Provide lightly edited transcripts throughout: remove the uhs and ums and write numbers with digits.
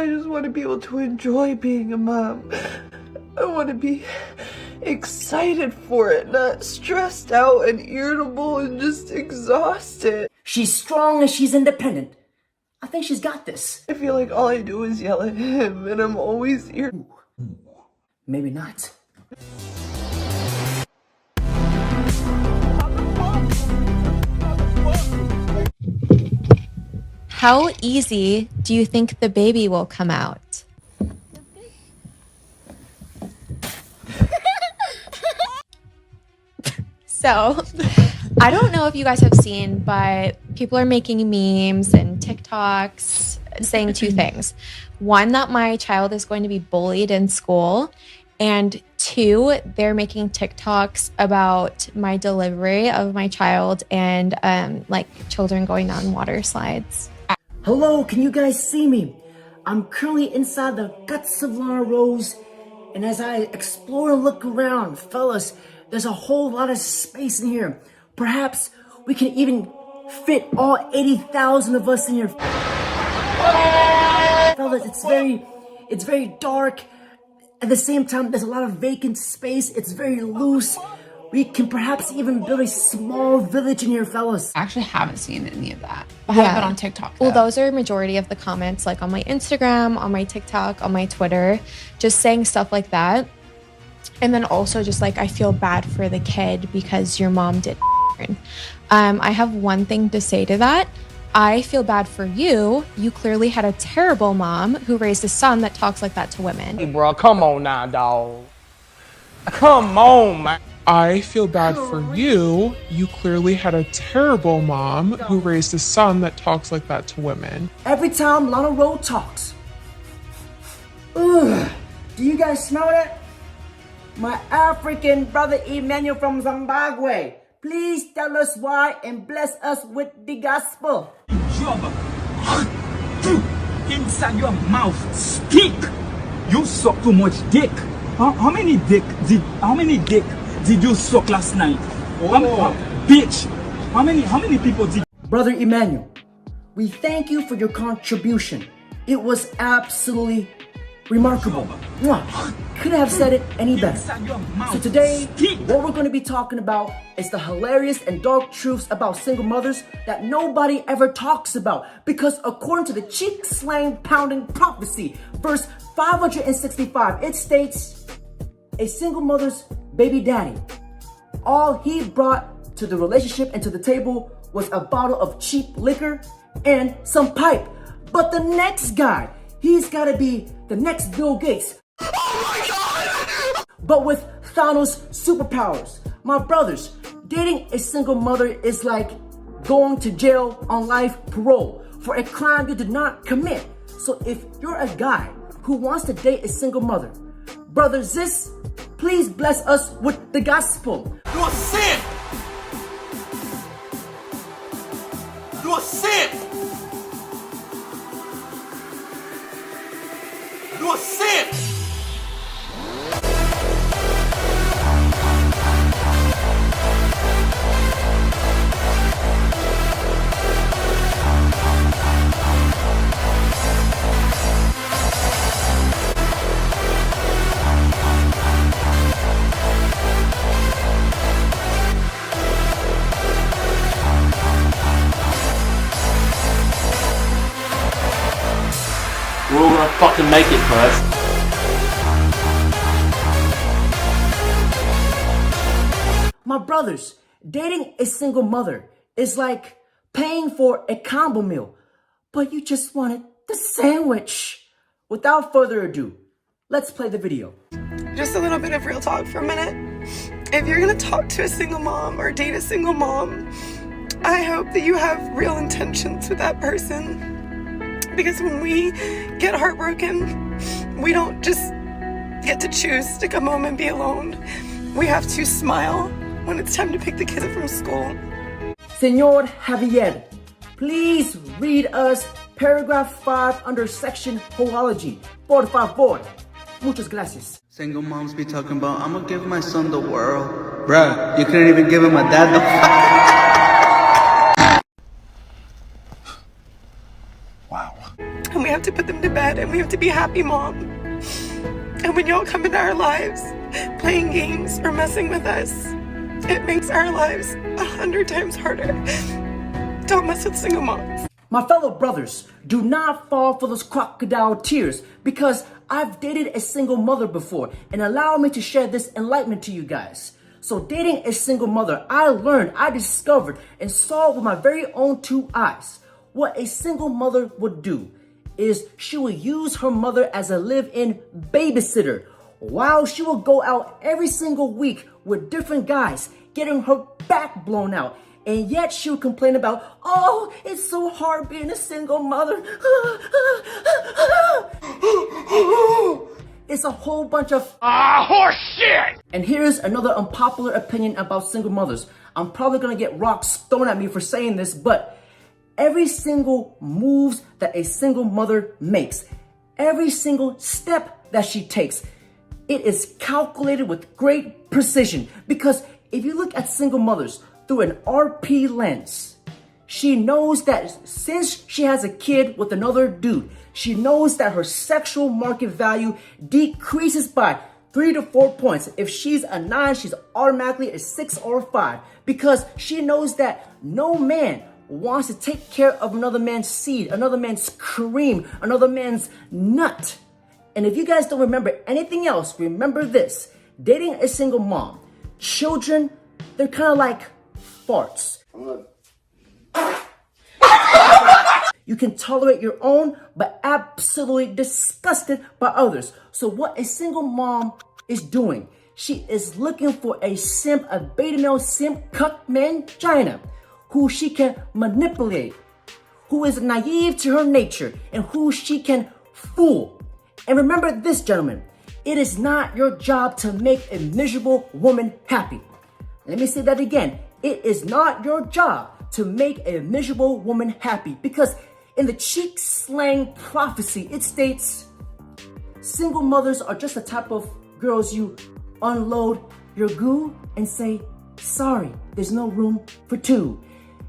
I just want to be able to enjoy being a mom. I want to be excited for it, not stressed out and irritable and just exhausted. She's strong and she's independent. I think she's got this. I feel like all I do is yell at him and I'm always irritable. Maybe not. How easy do you think the baby will come out? So, I don't know if you guys have seen, but people are making memes and TikToks saying two things. One, that my child is going to be bullied in school. And two, they're making TikToks about my delivery of my child and like children going down water slides. Hello, can you guys see me? I'm currently inside the guts of Lana Rhoades, and as I explore and look around, fellas, there's a whole lot of space in here. Perhaps we can even fit all 80,000 of us in here. Fellas, it's very dark. At the same time, there's a lot of vacant space. It's very loose. We can perhaps even build a small village in here, fellas. I actually haven't seen any of that. I haven't been on TikTok, though. Well, those are majority of the comments, like on my Instagram, on my TikTok, on my Twitter, just saying stuff like that. And then also just like, I feel bad for the kid because your mom did. I have one thing to say to that. I feel bad for you. You clearly had a terrible mom who raised a son that talks like that to women. Hey, bro, come on now, dog. Come on, man. I feel bad for you. You clearly had a terrible mom who raised a son that talks like that to women. Every time Lana Rhoades talks. Ugh, do you guys smell that? My African brother Emmanuel from Zimbabwe. Please tell us why and bless us with the gospel. Inside your mouth, speak. You suck too much dick. How many dick did you suck last night? Bitch. How many people did? Brother Emmanuel, we thank you for your contribution. It was absolutely remarkable. Couldn't have said it any better. So today, what we're going to be talking about is the hilarious and dark truths about single mothers that nobody ever talks about. Because according to the cheek slang pounding prophecy, verse 565, it states, a single mother's baby daddy, all he brought to the relationship and to the table was a bottle of cheap liquor and some pipe. But the next guy, he's gotta be the next Bill Gates. Oh my God! But with Thanos' superpowers. My brothers, dating a single mother is like going to jail on life parole for a crime you did not commit. So if you're a guy who wants to date a single mother, Brother Ziz, please bless us with the gospel. You're a sin! You're a sin! You're a sin! We're all gonna fucking make it first. My brothers, dating a single mother is like paying for a combo meal, but you just wanted the sandwich. Without further ado, let's play the video. Just a little bit of real talk for a minute. If you're gonna talk to a single mom or date a single mom, I hope that you have real intentions with that person. Because when we get heartbroken, we don't just get to choose to come home and be alone. We have to smile when it's time to pick the kids up from school. Señor Javier, please read us paragraph 5 under section Hoology. Por favor. Muchas gracias. Single moms be talking about, I'm gonna give my son the world. Bruh, you couldn't even give him a dad the And we have to put them to bed and we have to be happy, Mom. And when y'all come into our lives, playing games or messing with us, it makes our lives 100 times harder. Don't mess with single moms. My fellow brothers, do not fall for those crocodile tears, because I've dated a single mother before, and allow me to share this enlightenment to you guys. So dating a single mother, I learned, I discovered, and saw with my very own 2 eyes what a single mother would do is she would use her mother as a live-in babysitter while she will go out every single week with different guys, getting her back blown out. And yet she would complain about, oh, it's so hard being a single mother. It's a whole bunch of horse shit. And here's another unpopular opinion about single mothers. I'm probably gonna get rocks thrown at me for saying this, but every single moves that a single mother makes, every single step that she takes, it is calculated with great precision. Because if you look at single mothers through an RP lens, she knows that since she has a kid with another dude, she knows that her sexual market value decreases by 3 to 4 points. If she's a 9, she's automatically a 6 or a 5, because she knows that no man wants to take care of another man's seed, another man's cream, another man's nut. And if you guys don't remember anything else, remember this: dating a single mom, children, they're kind of like farts. You can tolerate your own, but absolutely disgusted by others. So what a single mom is doing, she is looking for a simp, a beta male simp cuck mangina, who she can manipulate, who is naive to her nature, and who she can fool. And remember this, gentlemen, it is not your job to make a miserable woman happy. Let me say that again. It is not your job to make a miserable woman happy, because in the cheek slang prophecy, it states, single mothers are just the type of girls you unload your goo and say, sorry, there's no room for 2.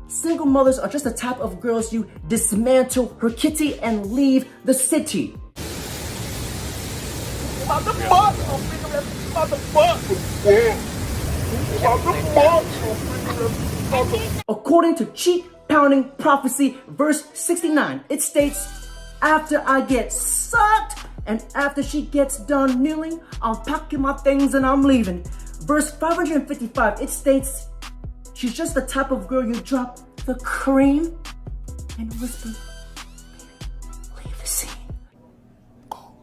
Single mothers are just the type of girls you dismantle her kitty and leave the city. According to cheek pounding prophecy, verse 69, it states, after I get sucked and after she gets done kneeling, I'm packing my things and I'm leaving. Verse 555, it states, she's just the type of girl you drop the cream and whisper, baby, leave the scene. Go.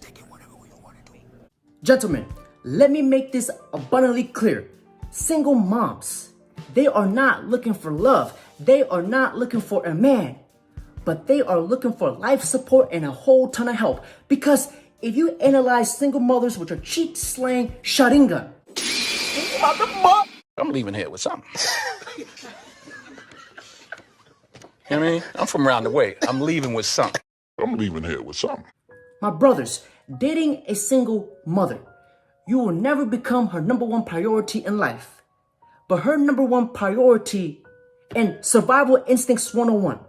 Take it whatever you want to do. Gentlemen, let me make this abundantly clear. Single moms, they are not looking for love. They are not looking for a man, but they are looking for life support and a whole ton of help. Because if you analyze single mothers with your cheek slang sharingan, I'm leaving here with something. You know what I mean? I'm from around the way. I'm leaving with something. I'm leaving here with something. my brothers, dating a single mother, you will never become her number 1 priority in life. But her number 1 priority in Survival Instincts 101,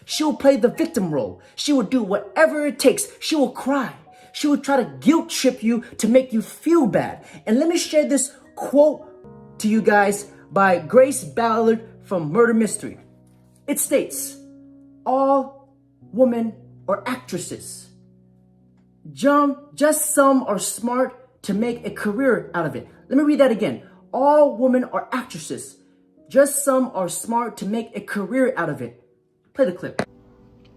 she will play the victim role. She will do whatever it takes. She will cry. She will try to guilt trip you to make you feel bad. And let me share this quote to you guys by Grace Ballard from Murder Mystery. It states, all women are actresses. Just some are smart to make a career out of it. Let me read that again. All women are actresses. Just some are smart to make a career out of it. Play the clip.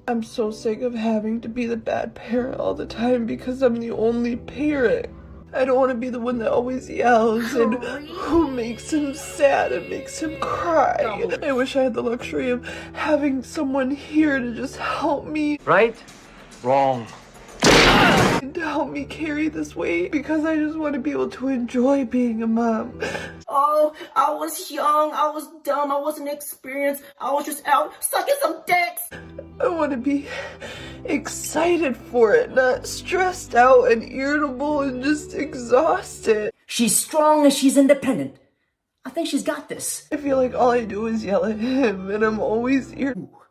I'm so sick of having to be the bad parent all the time because I'm the only parent. I don't want to be the one that always yells and who makes him sad and makes him cry. I wish I had the luxury of having someone here to just help me. Right? Wrong. And to help me carry this weight, because I just want to be able to enjoy being a mom. Oh, I was young, I was dumb, I wasn't experienced, I was just out sucking some dicks. I want to be excited for it, not stressed out and irritable and just exhausted. She's strong and she's independent. I think she's got this. I feel like all I do is yell at him and I'm always irritable.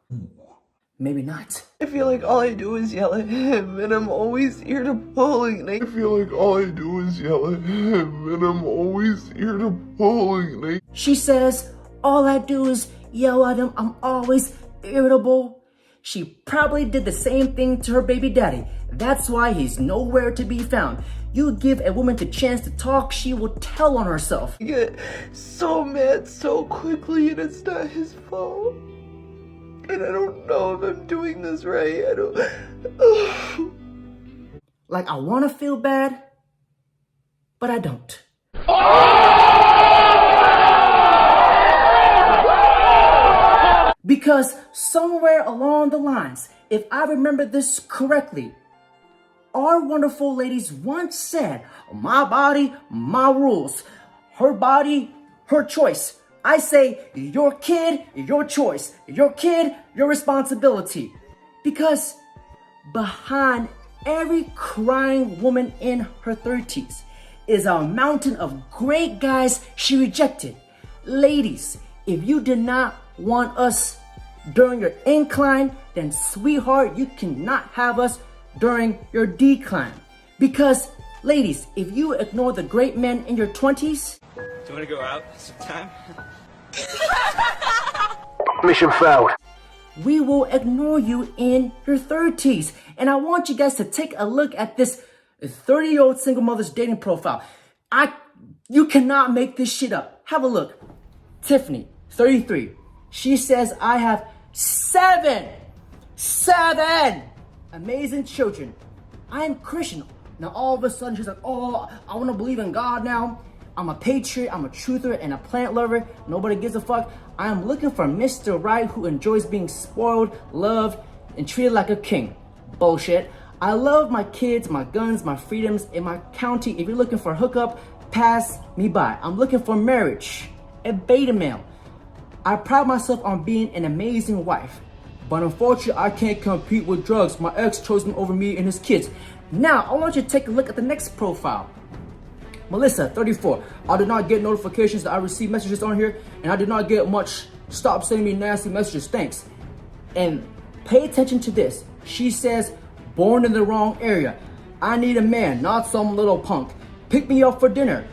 Maybe not. I feel like all I do is yell at him, and I'm always irritable. I feel like all I do is yell at him, and I'm always irritable. She says, all I do is yell at him, I'm always irritable. She probably did the same thing to her baby daddy. That's why he's nowhere to be found. You give a woman the chance to talk, she will tell on herself. I get so mad so quickly, and it's not his fault. And I don't know if I'm doing this right. I don't. Like, I want to feel bad, but I don't. Because somewhere along the lines, if I remember this correctly, our wonderful ladies once said, my body, my rules. Her body, her choice. I say, your kid, your choice. Your kid, your responsibility. Because behind every crying woman in her 30s is a mountain of great guys she rejected. Ladies, if you did not want us during your incline, then sweetheart, you cannot have us during your decline. Because ladies, if you ignore the great men in your 20s, do you want to go out sometime? mission failed. We will ignore you in your 30s. And I want you guys to take a look at this 30-year-old single mother's dating profile. You cannot make this shit up. Have a look. Tiffany, 33. She says, I have seven amazing children. I am Christian. Now all of a sudden she's like, oh, I want to believe in God now. I'm a patriot, I'm a truther, and a plant lover. Nobody gives a fuck. I am looking for Mr. Right who enjoys being spoiled, loved, and treated like a king. Bullshit. I love my kids, my guns, my freedoms, in my county. If you're looking for a hookup, pass me by. I'm looking for marriage, a beta male. I pride myself on being an amazing wife. But unfortunately, I can't compete with drugs. My ex chose him over me and his kids. Now, I want you to take a look at the next profile. Melissa, 34. I did not get notifications that I received messages on here, and I did not get much. Stop sending me nasty messages, thanks. And pay attention to this. She says, born in the wrong area. I need a man, not some little punk. Pick me up for dinner.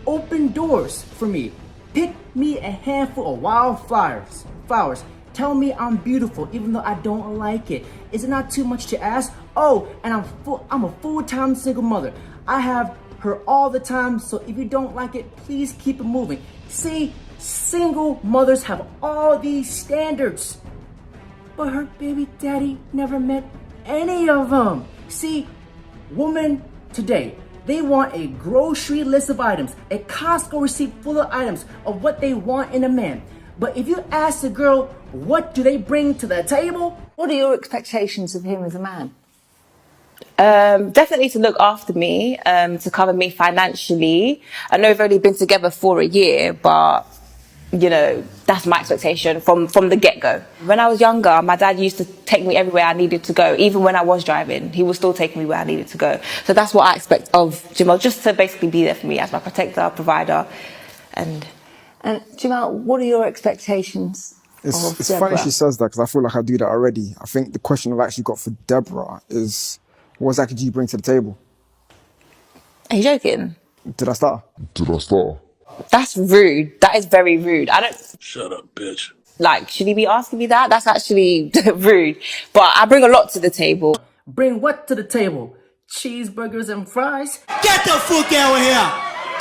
Open doors for me. Pick me a handful of wildflowers. Tell me I'm beautiful, even though I don't like it. Is it not too much to ask? Oh, and I'm a full-time single mother. I have her all the time, so if you don't like it, please keep it moving. See, single mothers have all these standards, but her baby daddy never met any of them. See, women today, they want a grocery list of items, a Costco receipt full of items of what they want in a man. But if you ask a girl, what do they bring to the table? What are your expectations of him as a man? Definitely to look after me, to cover me financially. I know we've only been together for a year, but you know, that's my expectation from the get-go. When I was younger, my dad used to take me everywhere I needed to go. Even when I was driving, he would still take me where I needed to go. So that's what I expect of Jamal, just to basically be there for me as my protector, provider. And Jamal, what are your expectations? It's funny she says that, because I feel like I do that already. I think the question I've actually got for Deborah is, what exactly do you bring to the table? Are you joking? Did I start? That's rude. That is very rude. I don't... Shut up, bitch. Like, should he be asking me that? That's actually rude. But I bring a lot to the table. Bring what to the table? Cheeseburgers and fries? Get the fuck out of here!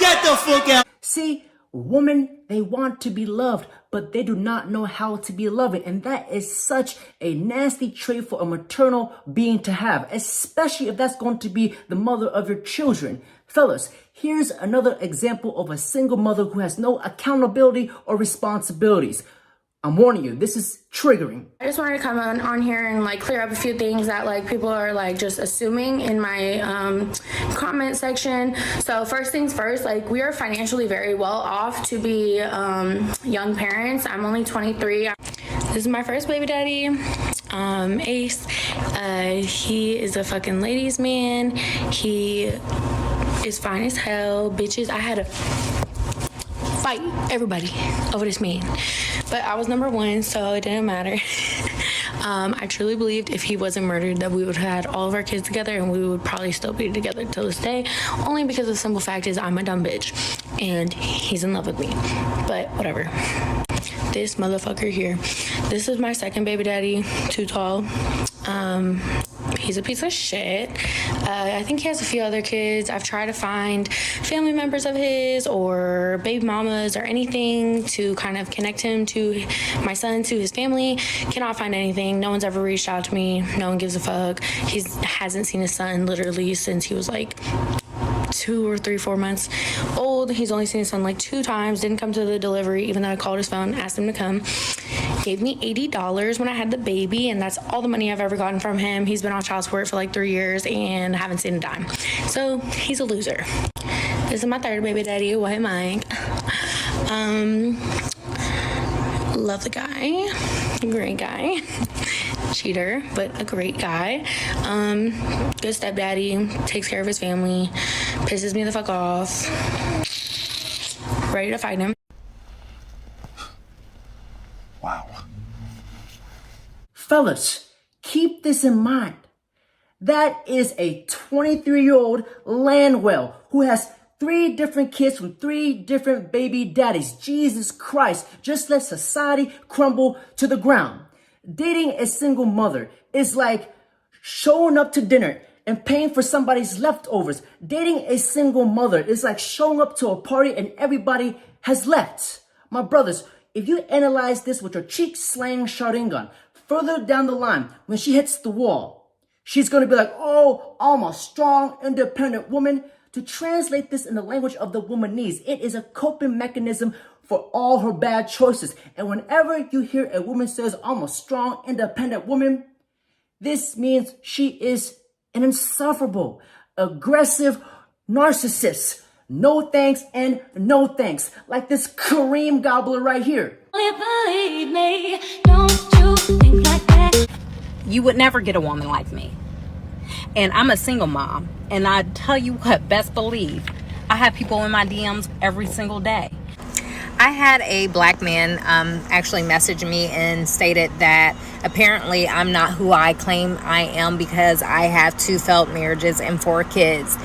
Get the fuck out! See, women, they want to be loved, but they do not know how to be loving. And that is such a nasty trait for a maternal being to have, especially if that's going to be the mother of your children. Fellas, here's another example of a single mother who has no accountability or responsibilities. I'm warning you, this is triggering. I just wanted to come on here and like clear up a few things that like people are like just assuming in my comment section. So first things first, like we are financially very well off to be young parents. I'm only 23. This is my first baby daddy, Ace. He is a fucking ladies man. He is fine as hell, bitches. I had to fight everybody over this man, but I was number one, so it didn't matter. I truly believed if he wasn't murdered that we would have had all of our kids together and we would probably still be together till this day, only because the simple fact is I'm a dumb bitch and he's in love with me. But whatever. This motherfucker here. This is my second baby daddy, too tall. He's a piece of shit. I think he has a few other kids. I've tried to find family members of his or baby mamas or anything to kind of connect him to my son, to his family. Cannot find anything. No one's ever reached out to me. No one gives a fuck. He hasn't seen his son literally since he was like 2 or 3, 4 months old. He's only seen his son like 2 times. Didn't come to the delivery, even though I called his phone, asked him to come. Gave me $80 when I had the baby, and that's all the money I've ever gotten from him. He's been on child support for like 3 years and haven't seen a dime. So he's a loser. This is my third baby daddy, White Mike. Love the guy. Great guy. Cheater, but a great guy. Good stepdaddy, takes care of his family, pisses me the fuck off. Ready to fight him. Wow. Fellas, keep this in mind. That is a 23-year-old Landwell who has 3 different kids from 3 different baby daddies. Jesus Christ, just let society crumble to the ground. Dating a single mother is like showing up to dinner and paying for somebody's leftovers. Dating a single mother is like showing up to a party and everybody has left. My brothers, if you analyze this with your cheek slang shotgun, further down the line, when she hits the wall, she's going to be like, oh, I'm a strong, independent woman. To translate this in the language of the woman needs, it is a coping mechanism for all her bad choices. And whenever you hear a woman says, I'm a strong, independent woman, this means she is an insufferable, aggressive narcissist. No thanks and no thanks. Like this Kareem gobbler right here. Believe me, don't you think like that? You would never get a woman like me. And I'm a single mom. And I tell you what, best believe, I have people in my DMs every single day. I had a black man actually message me and stated that apparently I'm not who I claim I am because I have 2 failed marriages and 4 kids.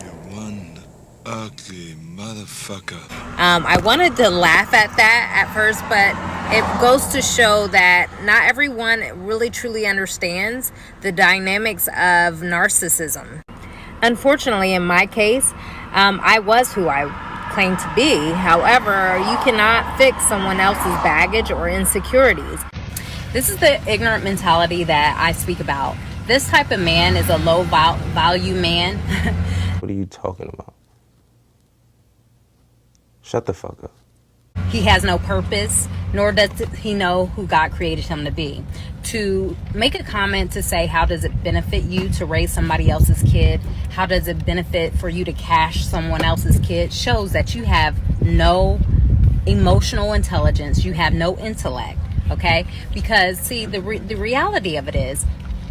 You're one ugly motherfucker. I wanted to laugh at that at first, but it goes to show that not everyone really truly understands the dynamics of narcissism. Unfortunately, in my case, I was who I claim to be. However, you cannot fix someone else's baggage or insecurities. This is the ignorant mentality that I speak about. This type of man is a low value man. What are you talking about? Shut the fuck up. He has no purpose, nor does he know who God created him to be. To make a comment to say, how does it benefit you to raise somebody else's kid? How does it benefit for you to cash someone else's kid? Shows that you have no emotional intelligence. You have no intellect, okay? Because, see, the reality of it is,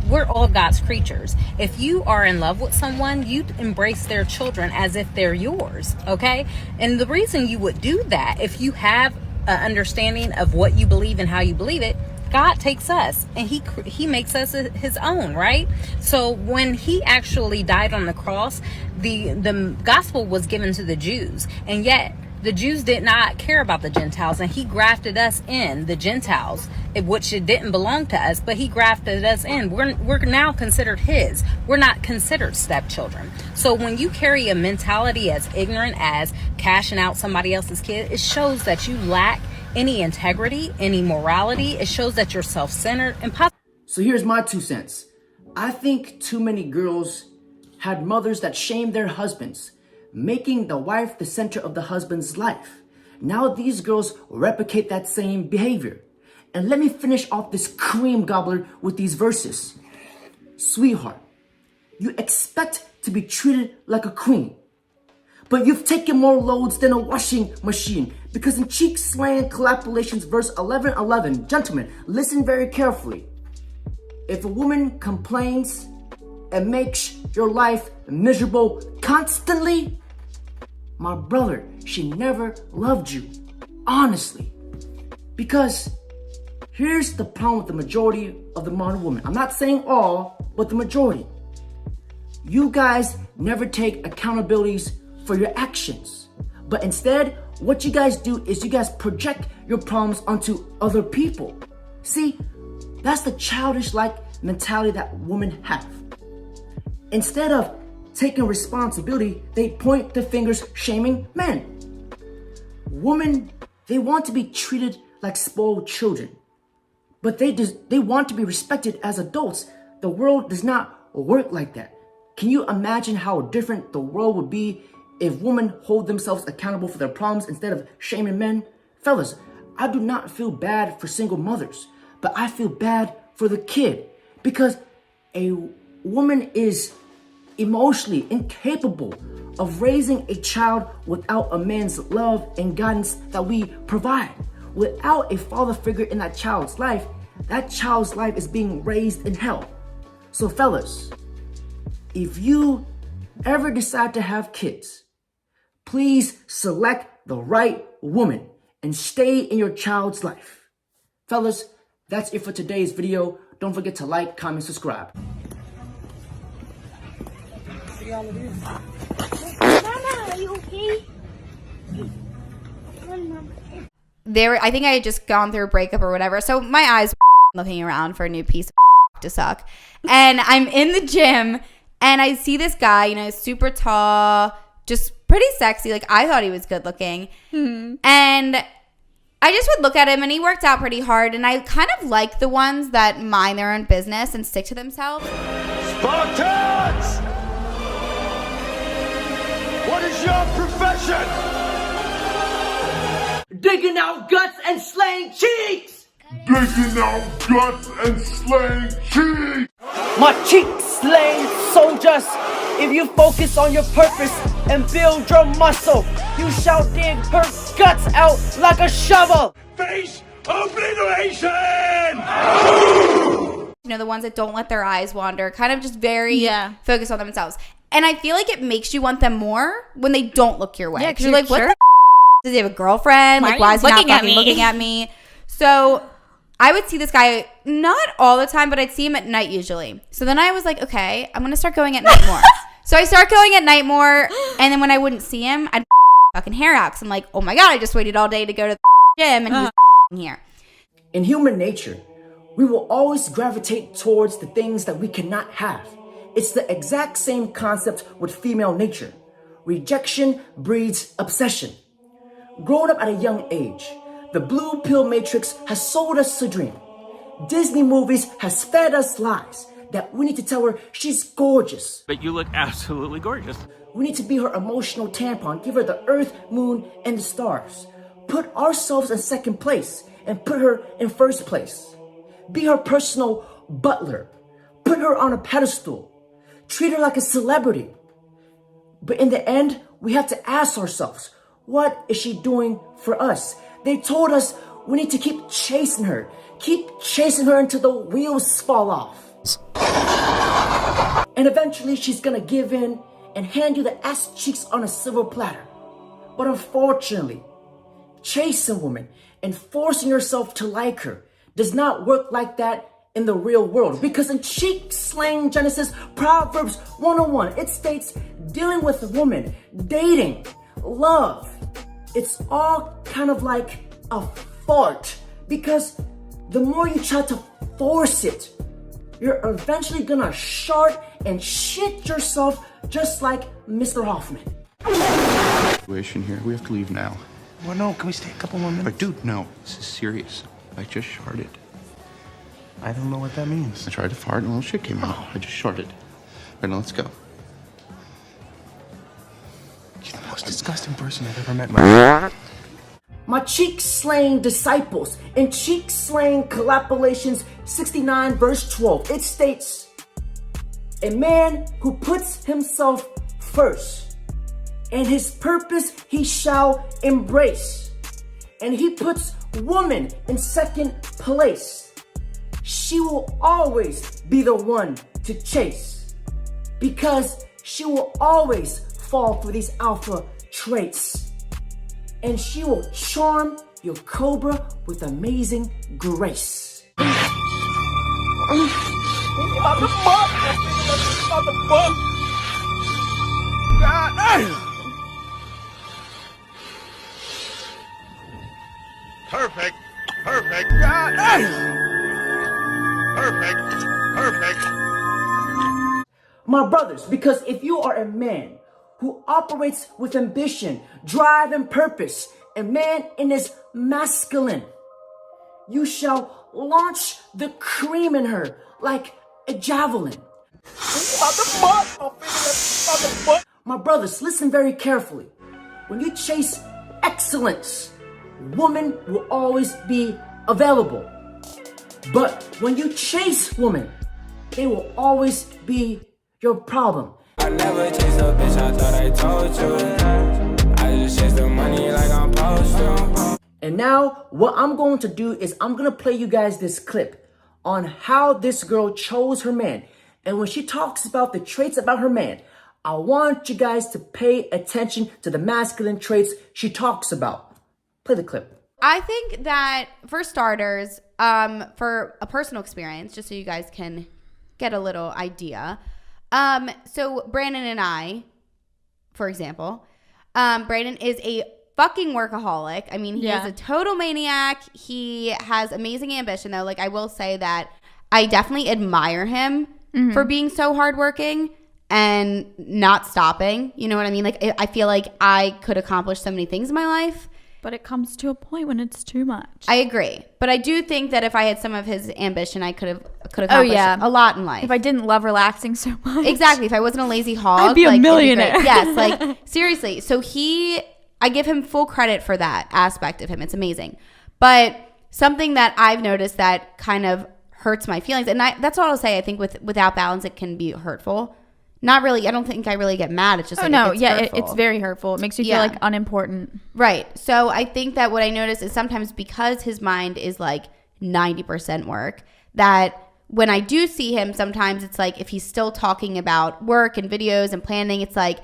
we're all God's creatures. If you are in love with someone, you embrace their children as if they're yours, okay? And the reason you would do that, if you have an understanding of what you believe and how you believe it, God takes us and he makes us his own, right? So when he actually died on the cross, the gospel was given to the Jews, and yet the Jews did not care about the Gentiles, and he grafted us in, the Gentiles, which it didn't belong to us, but he grafted us in. We're now considered his. We're not considered stepchildren. So when you carry a mentality as ignorant as cashing out somebody else's kid, it shows that you lack any integrity, any morality. It shows that you're self-centered and So here's my 2 cents. I think too many girls had mothers that shamed their husbands, making the wife the center of the husband's life. Now these girls replicate that same behavior. And let me finish off this cream gobbler with these verses. Sweetheart, you expect to be treated like a queen, but you've taken more loads than a washing machine. Because in Cheek Slang Collaborations verse 11:11, gentlemen, listen very carefully. If a woman complains and makes your life miserable constantly, my brother, she never loved you, honestly. Because Here's the problem with the majority of the modern women. I'm not saying all, but the majority. You guys never take accountabilities for your actions. But instead, what you guys do is you guys project your problems onto other people. See, that's the childish-like mentality that women have. Instead of taking responsibility, they point the fingers shaming men. Women, they want to be treated like spoiled children. But they want to be respected as adults. The world does not work like that. Can you imagine how different the world would be if women hold themselves accountable for their problems instead of shaming men? Fellas, I do not feel bad for single mothers, but I feel bad for the kid because a woman is emotionally incapable of raising a child without a man's love and guidance that we provide. Without a father figure in that child's life is being raised in hell. So fellas, if you ever decide to have kids, please select the right woman and stay in your child's life. Fellas, that's it for today's video. Don't forget to like, comment, subscribe. Mama, are you okay? I think I had just gone through a breakup or whatever, so my eyes were looking around for a new piece of to suck. And I'm in the gym, and I see this guy, you know, super tall, just pretty sexy. Like, I thought he was good looking. And I just would look at him, and he worked out pretty hard, and I kind of like the ones that mind their own business and stick to themselves. Spartans! What is your profession? Digging out guts and slaying cheeks! Digging out guts and slaying cheeks! My cheeks slaying soldiers! If you focus on your purpose and build your muscle, you shall dig her guts out like a shovel! Face obliteration! You know, the ones that don't let their eyes wander, kind of just very focused on themselves. And I feel like it makes you want them more when they don't look your way. Yeah, because you're like, what the does he have a girlfriend? Like, why is he not fucking looking at me? So I would see this guy, not all the time, but I'd see him at night usually. So then I was like, okay, I'm going to start going at night more. So I start going at night more, and then when I wouldn't see him, I'd fucking hair out. Cause I'm like, oh my God, I just waited all day to go to the gym, and he's here. In human nature, we will always gravitate towards the things that we cannot have. It's the exact same concept with female nature. Rejection breeds obsession. Growing up at a young age, the blue pill matrix has sold us a dream. Disney movies has fed us lies that we need to tell her she's gorgeous. But you look absolutely gorgeous. We need to be her emotional tampon, give her the earth, moon, and the stars. Put ourselves in second place and put her in first place. Be her personal butler. Put her on a pedestal. Treat her like a celebrity. But in the end, we have to ask ourselves, what is she doing for us? They told us we need to keep chasing her. Keep chasing her until the wheels fall off. And eventually she's gonna give in and hand you the ass cheeks on a silver platter. But unfortunately, chasing a woman and forcing yourself to like her does not work like that in the real world. Because in cheek slang Genesis, Proverbs 101, it states dealing with a woman, dating, love, it's all kind of like a fart. Because the more you try to force it, you're eventually gonna shart and shit yourself just like Mr. Hoffman. Situation here. We have to leave now. Well, no, can we stay a couple more minutes? But dude, no. This is serious. I just sharted. I don't know what that means. I tried to fart and a little shit came out. I just sharted. All right, now let's go. You're the most disgusting person I've ever met in my life. My cheek slaying disciples in cheek slaying Collaborations 69 verse 12, it states, a man who puts himself first and his purpose he shall embrace, and he puts woman in second place. She will always be the one to chase because she will always fall for these alpha traits. And she will charm your cobra with amazing grace. God damn! Perfect. Perfect. God damn! Perfect. Perfect. My brothers, because if you are a man who operates with ambition, drive, and purpose, a man in his masculine, you shall launch the cream in her like a javelin. My brothers, listen very carefully. When you chase excellence, woman will always be available. But when you chase woman, they will always be your problem. I never chased a bitch, I thought I told you. I just chase the money like I'm supposed to. And now, what I'm going to do is I'm going to play you guys this clip on how this girl chose her man. And when she talks about the traits about her man, I want you guys to pay attention to the masculine traits she talks about. Play the clip. I think that for starters, for a personal experience, just so you guys can get a little idea. So Brandon and I, for example, Brandon is a fucking workaholic. I mean, he is a total maniac. He has amazing ambition, though. Like, I will say that I definitely admire him for being so hardworking and not stopping. You know what I mean? Like, I feel like I could accomplish so many things in my life. But it comes to a point when it's too much. I agree. But I do think that if I had some of his ambition, I could accomplish a lot in life. If I didn't love relaxing so much. Exactly. If I wasn't a lazy hog. I'd be a millionaire. It'd be yes. Like, seriously. So I give him full credit for that aspect of him. It's amazing. But something that I've noticed that kind of hurts my feelings, and that's all I'll say. I think without balance, it can be hurtful. Not really. I don't think I really get mad. It's just it's very hurtful. It makes you feel like unimportant. Right. So I think that what I notice is sometimes because his mind is like 90% work, that when I do see him, sometimes it's like if he's still talking about work and videos and planning, it's like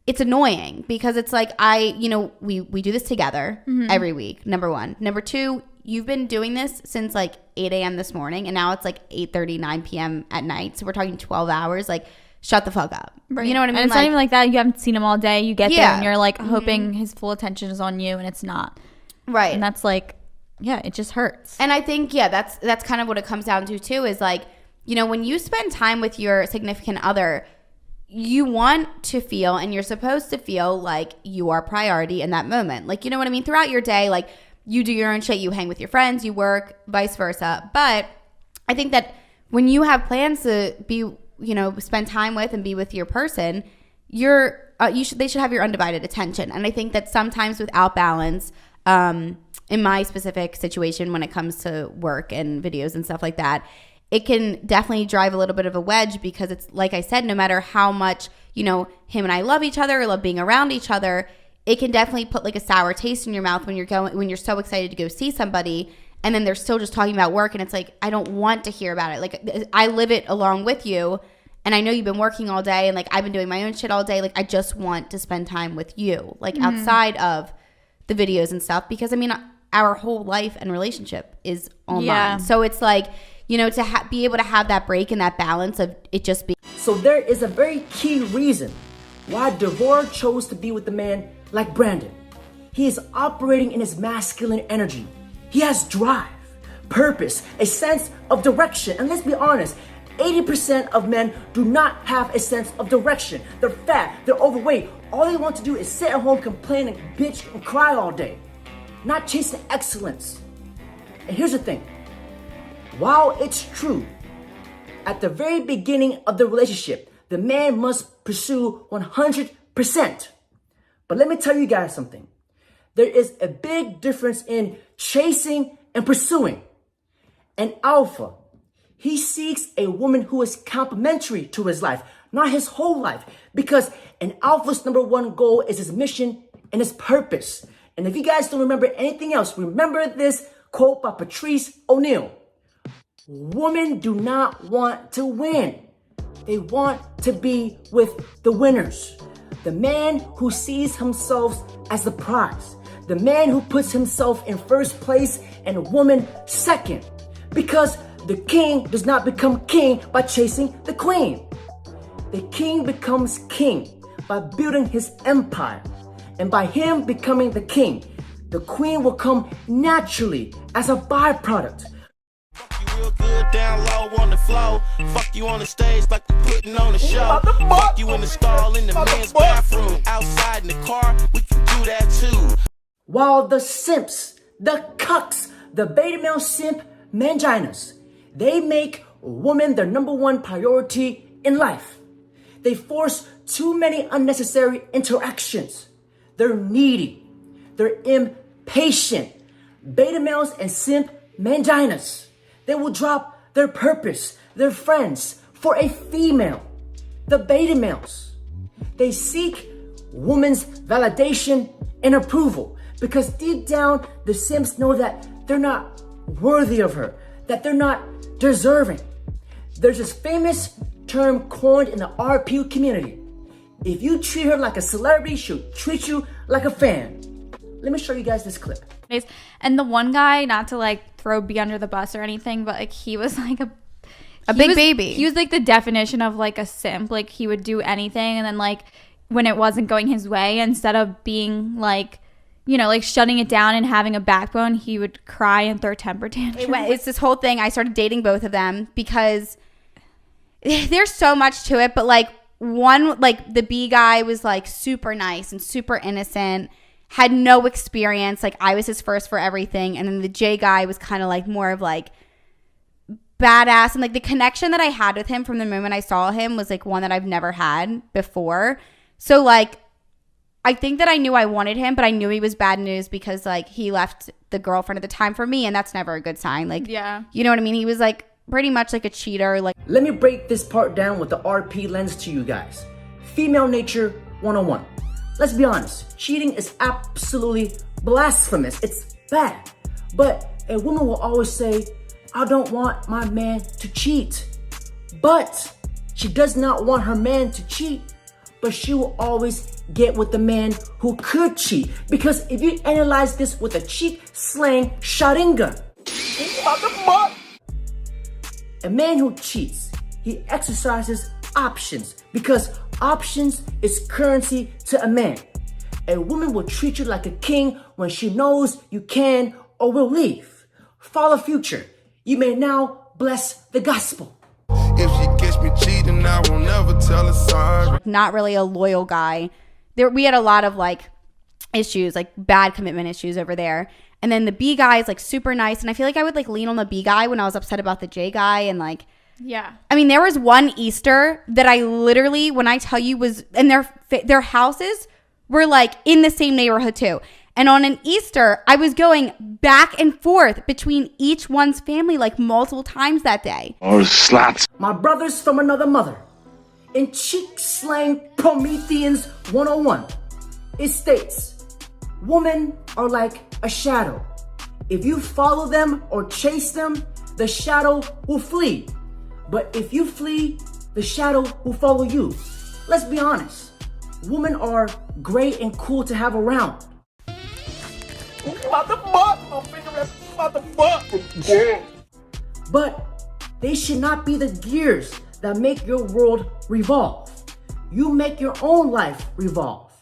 it's annoying because it's like we do this together every week. Number one. Number two, you've been doing this since like 8 a.m. this morning, and now it's like 8:30, 9 p.m. at night. So we're talking 12 hours. Like, shut the fuck up. Right. You know what I mean? And it's not even like that. You haven't seen him all day. You get there and you're like hoping his full attention is on you, and it's not. Right. And that's like, it just hurts. And I think, that's kind of what it comes down to too, is like, when you spend time with your significant other, you want to feel, and you're supposed to feel like you are priority in that moment. Like, you know what I mean? Throughout your day, like, you do your own shit, you hang with your friends, you work, vice versa. But I think that when you have plans to be, spend time with and be with your person, they should have your undivided attention. And I think that sometimes without balance, in my specific situation when it comes to work and videos and stuff like that, it can definitely drive a little bit of a wedge because it's like I said, no matter how much, him and I love each other or love being around each other, it can definitely put like a sour taste in your mouth when you're so excited to go see somebody. And then they're still just talking about work. And it's like, I don't want to hear about it. Like, I live it along with you. And I know you've been working all day. And like, I've been doing my own shit all day. Like, I just want to spend time with you. Like, outside of the videos and stuff. Because, I mean, our whole life and relationship is online. Yeah. So it's like, to be able to have that break and that balance of it just being. So there is a very key reason why Devore chose to be with a man like Brandon. He is operating in his masculine energy. He has drive, purpose, a sense of direction. And let's be honest, 80% of men do not have a sense of direction. They're fat, they're overweight. All they want to do is sit at home, complain, and bitch and cry all day. Not chasing excellence. And here's the thing. While it's true, at the very beginning of the relationship, the man must pursue 100%. But let me tell you guys something. There is a big difference in chasing and pursuing. An alpha, he seeks a woman who is complementary to his life, not his whole life. Because an alpha's number one goal is his mission and his purpose. And if you guys don't remember anything else, remember this quote by Patrice O'Neal. Women do not want to win. They want to be with the winners. The man who sees himself as the prize. The man who puts himself in first place and a woman second. Because The king does not become king by chasing the queen. The king becomes king by building his empire. And by him becoming the king, the queen will come naturally as a byproduct. Real good down low on the floor. Fuck you on the stage like we're putting on a show. Fuck you in the stall in the men's bathroom. Outside in the car, we can do that too. While the simps, the cucks, the beta male simp manginas, they make women their number one priority in life. They force too many unnecessary interactions. They're needy. They're impatient. Beta males and simp manginas. They will drop their purpose, their friends, for a female. The beta males. They seek women's validation and approval because deep down the simps know that they're not worthy of her, that they're not deserving. There's this famous term coined in the RPU community. If you treat her like a celebrity, she'll treat you like a fan. Let me show you guys this clip. And the one guy, not to like throw B under the bus or anything, but like he was like a big baby. He was like the definition of like a simp. Like he would do anything, and then like when it wasn't going his way, instead of being like, you know, like shutting it down and having a backbone, he would cry and throw temper tantrums. It's this whole thing. I started dating both of them because there's so much to it, but like one, like the B guy was like super nice and super innocent, had no experience. Like I was his first for everything. And then the J guy was kind of like more of like badass. And like the connection that I had with him from the moment I saw him was like one that I've never had before. So like, I think that I knew I wanted him, but I knew he was bad news because like he left the girlfriend at the time for me. And that's never a good sign. Like, yeah, you know what I mean? He was like pretty much like a cheater. Like, let me break this part down with the RP lens to you guys. Female nature 101. Let's be honest, cheating is absolutely blasphemous. It's bad. But a woman will always say, I don't want my man to cheat. But she does not want her man to cheat, but she will always get with the man who could cheat. Because if you analyze this with a cheap slang shotgun, a man who cheats, he exercises options because options is currency to a man. A woman will treat you like a king when she knows you can or will leave. Follow future. You may now bless the gospel. If she catch me cheating, I will never tell her sorry. Not really a loyal guy. We had a lot of like issues, like bad commitment issues over there. And then the B guy is like super nice. And I feel like I would like lean on the B guy when I was upset about the J guy. And like, yeah. I mean, there was one Easter that I literally, when I tell you was, and their houses were like in the same neighborhood too. And on an Easter, I was going back and forth between each one's family like multiple times that day. Oh, slaps. My brothers from another mother. In cheek slang Prometheans 101, it states, women are like a shadow. If you follow them or chase them, the shadow will flee. But if you flee, the shadow will follow you. Let's be honest. Women are great and cool to have around. But they should not be the gears that make your world revolve. You make your own life revolve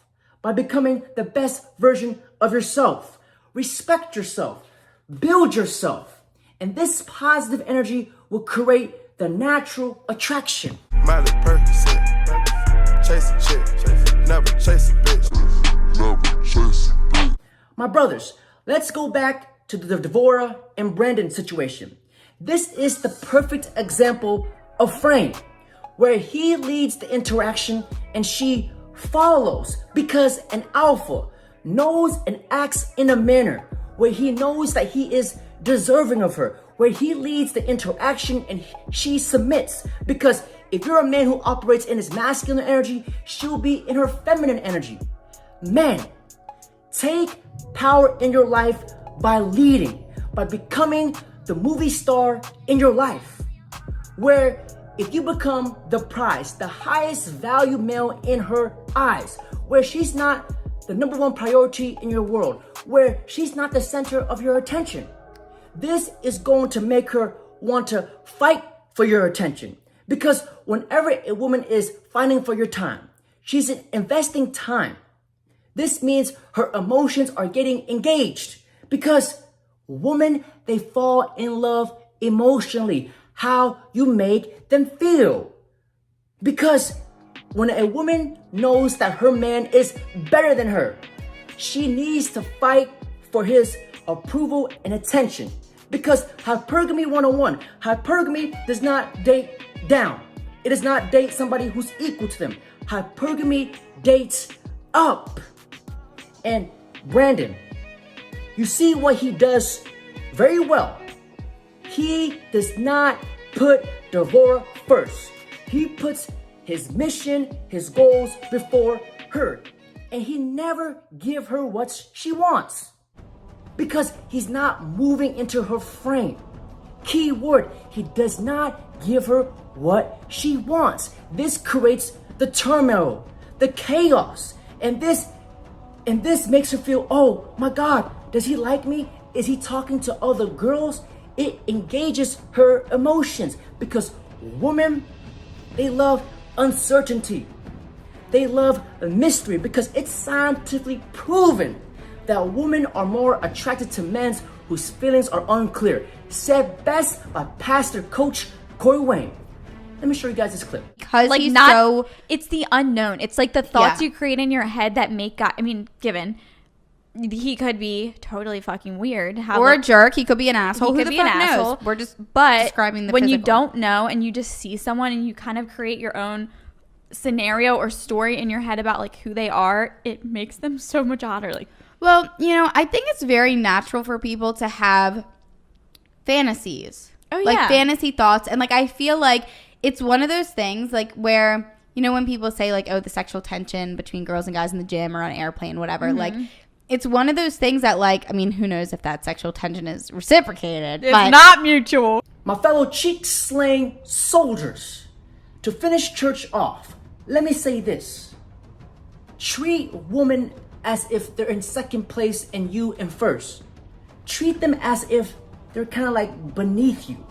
by becoming the best version of yourself. Respect yourself. Build yourself. And this positive energy will create the natural attraction. Miley Percocet, chase a chick, never chase a bitch. Never chase a bitch. My brothers, let's go back to the Devorah and Brandon situation. This is the perfect example of Frame, where he leads the interaction and she follows because an alpha knows and acts in a manner where he knows that he is deserving of her, where he leads the interaction and she submits. Because if you're a man who operates in his masculine energy, she'll be in her feminine energy. Men, take power in your life by leading, by becoming the movie star in your life. Where if you become the prize, the highest value male in her eyes, where she's not the number one priority in your world, where she's not the center of your attention, this is going to make her want to fight for your attention. Because whenever a woman is fighting for your time, she's investing time. This means her emotions are getting engaged. Because women, they fall in love emotionally, how you make them feel. Because when a woman knows that her man is better than her, she needs to fight for his approval and attention. Because hypergamy 101, hypergamy does not date down. It does not date somebody who's equal to them. Hypergamy dates up. And Brandon, you see what he does very well. He does not put Devorah first. He puts his mission, his goals before her. And he never give her what she wants. Because he's not moving into her frame. Key word, he does not give her what she wants. This creates the turmoil, the chaos. And this makes her feel, oh my God, does he like me? Is he talking to other girls? It engages her emotions because women, they love uncertainty. They love mystery because it's scientifically proven that women are more attracted to men whose feelings are unclear. Said best by Pastor Coach Corey Wayne. Let me show you guys this clip. Because like he's it's the unknown. It's like the thoughts you create in your head that make God. I mean, given he could be totally fucking weird, or a jerk. He could be an asshole. Who He could the be fuck an asshole. knows? We're just but describing the when you physical. don't know and you just see someone and you kind of create your own scenario or story in your head about like who they are, it makes them so much hotter. Like, well, you know, I think it's very natural for people to have fantasies. Oh, like yeah. fantasy thoughts, and like I feel like it's one of those things like where, you know, when people say like, oh, the sexual tension between girls and guys in the gym or on an airplane, whatever, Mm-hmm. like it's one of those things that like, I mean, who knows if that sexual tension is reciprocated. It's but not mutual. My fellow cheek-slaying soldiers, to finish church off, let me say this. Treat women as if they're in second place and you in first. Treat them as if they're kind of like beneath you.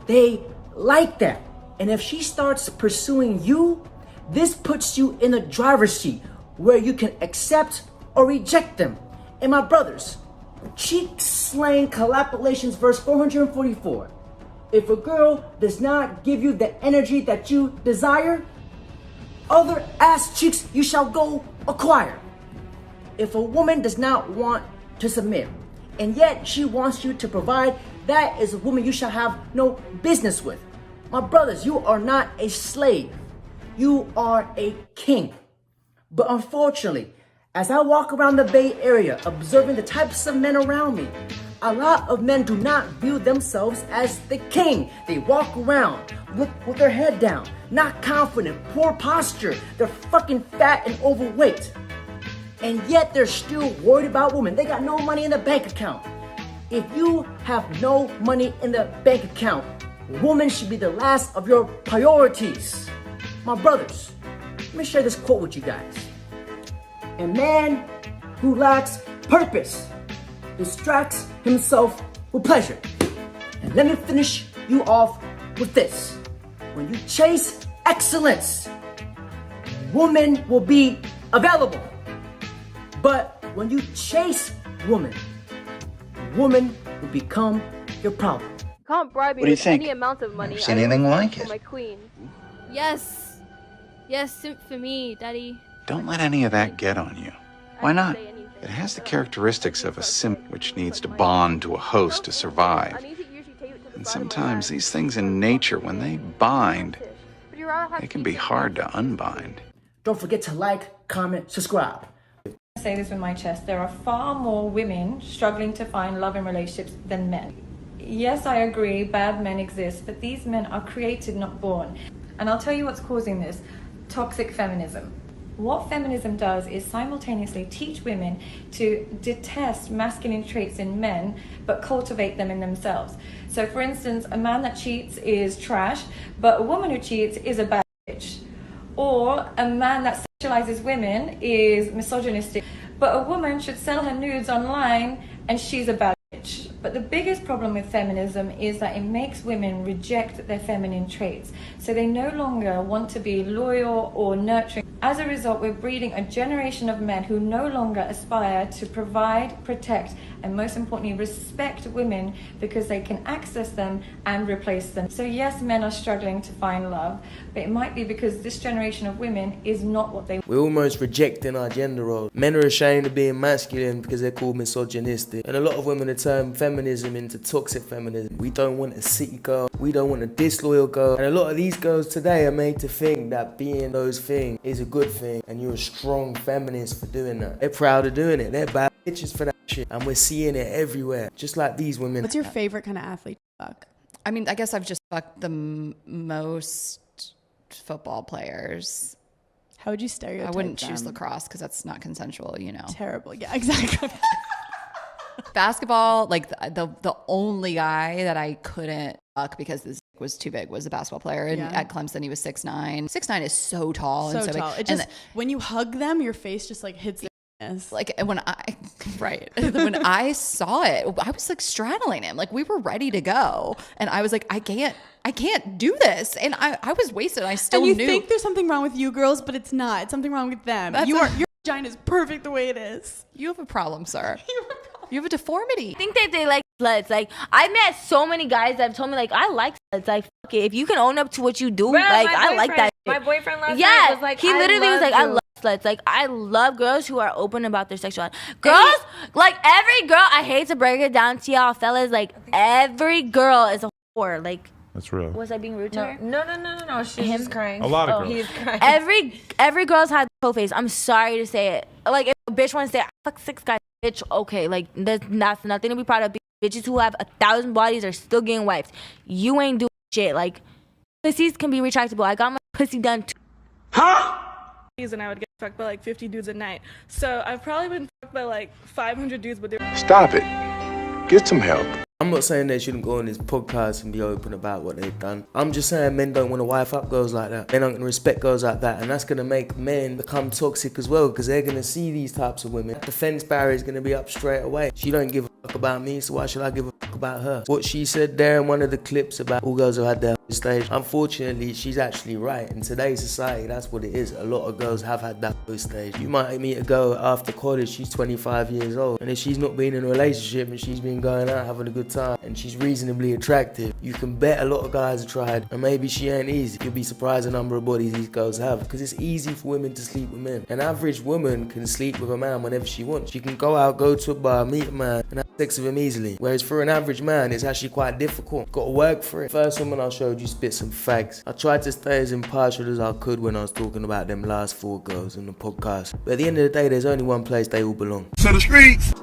They like that. And if she starts pursuing you, this puts you in the driver's seat where you can accept or reject them. And my brothers, cheek slaying collapolations verse 444. If a girl does not give you the energy that you desire, other ass cheeks you shall go acquire. If a woman does not want to submit, and yet she wants you to provide, that is a woman you shall have no business with. My brothers, you are not a slave. You are a king. But unfortunately, as I walk around the Bay Area observing the types of men around me, a lot of men do not view themselves as the king. They walk around with their head down, not confident, poor posture. They're fucking fat and overweight. And yet they're still worried about women. They got no money in the bank account. If you have no money in the bank account, woman should be the last of your priorities. My brothers, let me share this quote with you guys. A man who lacks purpose distracts himself with pleasure. And let me finish you off with this. When you chase excellence, woman will be available. But when you chase woman will become your problem. Can't bribe me What do you with think? any amount of money. Never seen anything like for it. my queen. Yes. Yes, simp for me, Daddy. Don't let any of that get on you. Why not? It has the characteristics of a simp which needs to bond to a host to survive. And sometimes these things in nature, when they bind, they can be hard to unbind. Don't forget to like, comment, subscribe. I say this with my chest, there are far more women struggling to find love in relationships than men. Yes, I agree, bad men exist, but these men are created, not born. And I'll tell you what's causing this: toxic feminism. What feminism does is simultaneously teach women to detest masculine traits in men, but cultivate them in themselves. So for instance, a man that cheats is trash, but a woman who cheats is a bad bitch. Or a man that sexualizes women is misogynistic, but a woman should sell her nudes online and she's a bad bitch. But the biggest problem with feminism is that it makes women reject their feminine traits. So they no longer want to be loyal or nurturing. As a result, we're breeding a generation of men who no longer aspire to provide, protect, and most importantly, respect women because they can access them and replace them. So yes, men are struggling to find love, but it might be because this generation of women is not what they want. We're almost rejecting our gender roles. Men are ashamed of being masculine because they're called misogynistic. And a lot of women have turned feminism into toxic feminism. We don't want a city girl. We don't want a disloyal girl. And a lot of these girls today are made to think that being those things is a good thing and you're a strong feminist for doing that. They're proud of doing it. They're bad bitches for that shit. And we're seeing it everywhere, just like these women. What's your favorite kind of athlete to fuck? I mean, I guess I've just fucked the most football players. How would you stereotype I wouldn't them? choose lacrosse because that's not consensual, you know. Terrible. Yeah, exactly. Basketball, like the only guy that I couldn't fuck because this was too big was a basketball player. And at Clemson, he was 6'9". 6'9" is so tall and so tall. big. It just, when you hug them, your face just like hits their ass. Like when when I saw it, I was like straddling him. Like we were ready to go. And I was like, I can't do this. And I was wasted. I still knew. knew. You think there's something wrong with you girls, but it's not. It's something wrong with them. Your vagina is perfect the way it is. You have a problem, sir. You have a deformity. I think that they like sluts. Like, I've met so many guys that have told me, like, I like sluts. Like, fuck it. If you can own up to what you do, like, I like that shit. My boyfriend last night was like, he literally was like, I love sluts. Like, I love girls who are open about their sexuality. Girls, like, every girl, I hate to break it down to y'all fellas, like, every girl is a whore. Like, that's real. was I being rude to her? No. She's just crying. A lot of girls. He's crying. Every girl's had the face. I'm sorry to say it. Like, if a bitch wants to say, I fuck 6 guys, bitch, okay. Like, that's nothing to be proud of. Bitches who have 1,000 bodies are still getting wiped. You ain't doing shit. Like, pussies can be retractable. I got my pussy done too. And I would get fucked by like 50 dudes a night. So I've probably been fucked by like 500 dudes, but they're... Stop it. Get some help. I'm not saying they shouldn't go on this podcast and be open about what they've done. I'm just saying men don't want to wife up girls like that. Men aren't going to respect girls like that. And that's going to make men become toxic as well because they're going to see these types of women. The defense barrier is going to be up straight away. She don't give a fuck about me, so why should I give a fuck about her? What she said there in one of the clips about all girls have had their stage, unfortunately, she's actually right. In today's society, that's what it is. A lot of girls have had that stage. You might meet a girl after college, she's 25 years old. And if she's not been in a relationship and she's been going out having a good time and she's reasonably attractive, you can bet a lot of guys have tried and maybe she ain't easy. You'll be surprised the number of bodies these girls have because it's easy for women to sleep with men. An average woman can sleep with a man whenever she wants. She can go out, go to a bar, meet a man and have sex with him easily. Whereas for an average man, it's actually quite difficult. Got to work for it. First woman I showed you spit some facts. I tried to stay as impartial as I could when I was talking about them last 4 girls on the podcast. But at the end of the day, there's only one place they all belong. To the streets.